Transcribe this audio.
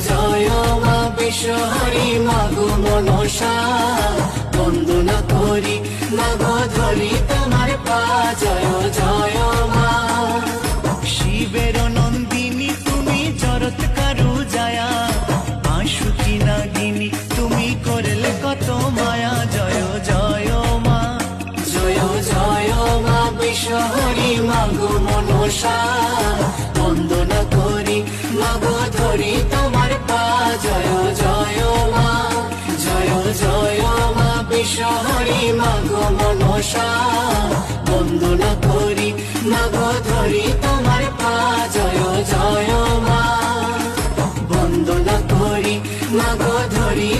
জয় মা বিশ্বহরি মাগো মনসা, বন্দনা করি মাগো ধরি তোমার পা। জয় জয় মা। শিবের নন্দিনী তুমি জরৎ কারু জায়া, আশুকি নাগিনী তুমি করলে কত মায়া। জয় জয় মা। জয় জয় মা বিশ্বহরি মাগো মনসা, বন্দনা করি মাগো ধরি তোমার পা। জয় জয় মা। জয় জয় মা বিশ্বহরি মাগো মনসা, বন্দনা করি মাগো ধরি তোমার পা। জয় জয় মা। বন্দনা করি মাগো ধরি